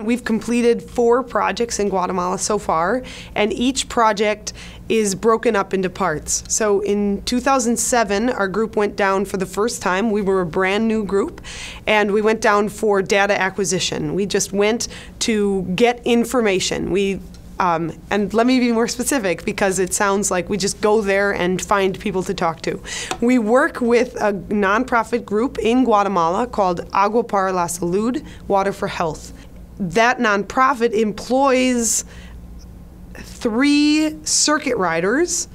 We've completed 4 projects in Guatemala so far, and each project is broken up into parts. So in 2007, our group went down for the first time. We were a brand new group, and we went down for data acquisition. We just went to get information. And let me be more specific, because it sounds like we just go there and find people to talk to. We work with a nonprofit group in Guatemala called Agua para la Salud, Water for Health. That nonprofit employs 3 circuit riders.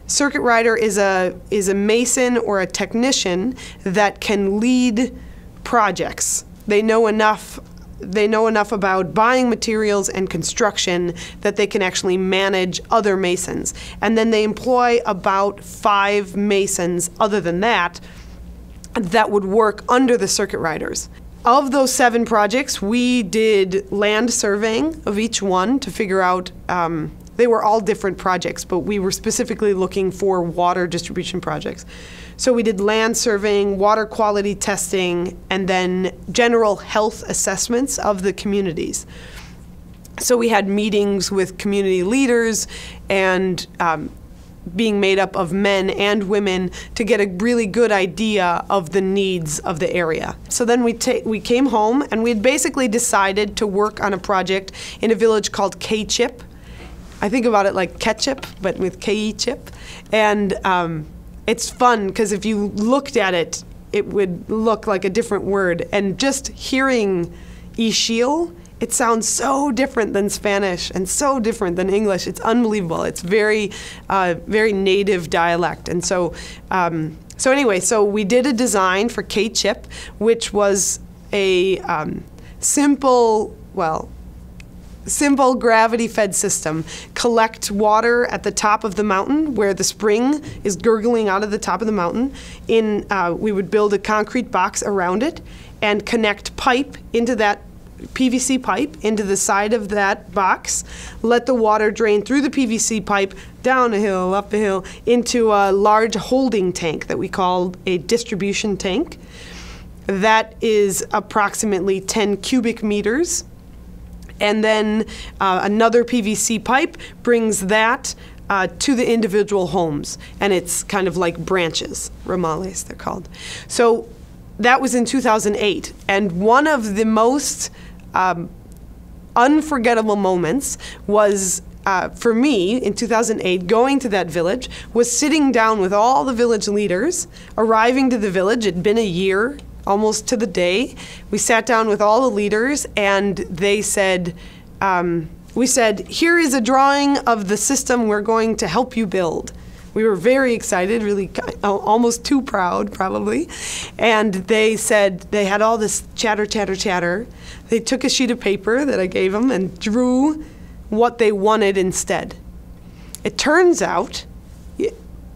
Circuit rider is a mason or a technician that can lead projects. They know enough about buying materials and construction that they can actually manage other masons. And then they employ about 5 masons other than that would work under the circuit riders. Of those 7 projects, we did land surveying of each one to figure out, they were all different projects, but we were specifically looking for water distribution projects. So we did land surveying, water quality testing, and then general health assessments of the communities. So we had meetings with community leaders and being made up of men and women to get a really good idea of the needs of the area. So then we came home, and we had basically decided to work on a project in a village called K-Chip. I think about it like ketchup, but with K-Chip. And it's fun, because if you looked at it, it would look like a different word. And just hearing Ixil, it sounds so different than Spanish and so different than English. It's unbelievable. It's very, very native dialect. And so, so we did a design for K-Chip, which was a simple gravity-fed system. Collect water at the top of the mountain where the spring is gurgling out of the top of the mountain. We would build a concrete box around it and connect pipe into that PVC pipe into the side of that box, let the water drain through the PVC pipe, down a hill, up a hill, into a large holding tank that we called a distribution tank. That is approximately 10 cubic meters. And then another PVC pipe brings that to the individual homes. And it's kind of like branches, ramales they're called. So that was in 2008. And one of the most unforgettable moments was, for me, in 2008, going to that village, was sitting down with all the village leaders, arriving to the village. It'd been a year, almost to the day. We sat down with all the leaders, and they said, we said, here is a drawing of the system we're going to help you build. We were very excited, really almost too proud, probably. And they said, they had all this chatter, chatter, chatter. They took a sheet of paper that I gave them and drew what they wanted instead. It turns out,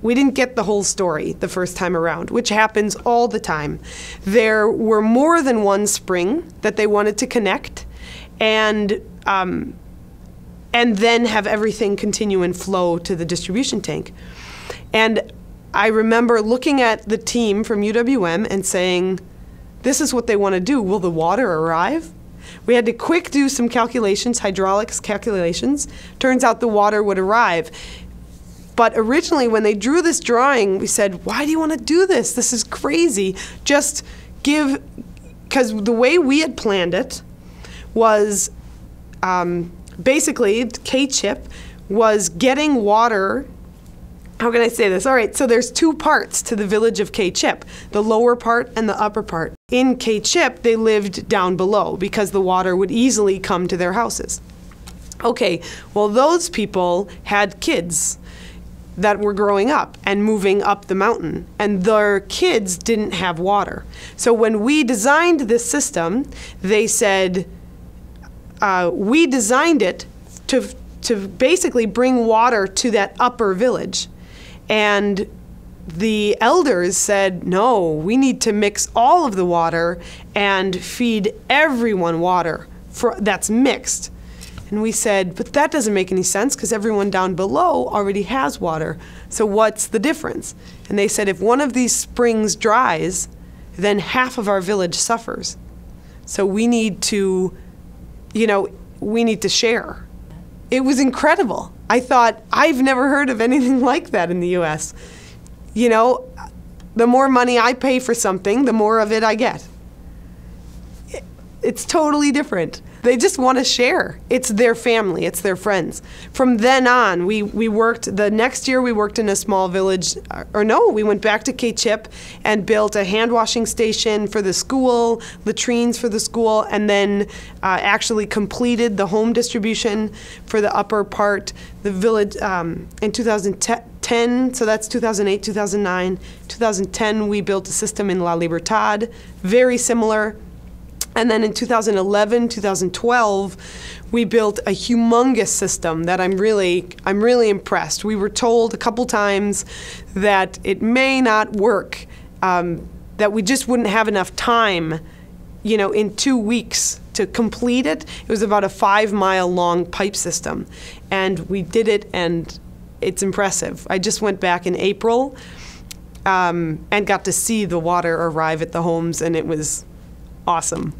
we didn't get the whole story the first time around, which happens all the time. There were more than one spring that they wanted to connect, and then have everything continue and flow to the distribution tank. And I remember looking at the team from UWM and saying, this is what they want to do. Will the water arrive? We had to quick do some calculations, hydraulics calculations. Turns out the water would arrive. But originally, when they drew this drawing, we said, why do you want to do this? This is crazy. Just give, because the way we had planned it was basically K-Chip was getting water. How can I say this? All right, so there's 2 parts to the village of K-Chip, the lower part and the upper part. In K-Chip, they lived down below because the water would easily come to their houses. Okay, well, those people had kids that were growing up and moving up the mountain, and their kids didn't have water. So when we designed this system, they said, we designed it to basically bring water to that upper village. And the elders said, no, we need to mix all of the water and feed everyone water that's mixed. And we said, but that doesn't make any sense, because everyone down below already has water. So what's the difference? And they said, if one of these springs dries, then half of our village suffers. So we need to you know, we need to share. It was incredible. I thought, I've never heard of anything like that in the U.S. You know, the more money I pay for something, the more of it I get. It's totally different. They just want to share. It's their family, it's their friends. From then on, we worked, the next year we worked in a small village, or no, we went back to K-Chip and built a hand washing station for the school, latrines for the school, and then actually completed the home distribution for the upper part, the village, in 2010, so that's 2008, 2009. 2010, we built a system in La Libertad, very similar. And then in 2011, 2012, we built a humongous system that I'm really impressed. We were told a couple times that it may not work, that we just wouldn't have enough time, you know, in 2 weeks to complete it. It was about a 5-mile long pipe system, and we did it, and it's impressive. I just went back in April and got to see the water arrive at the homes, and it was awesome.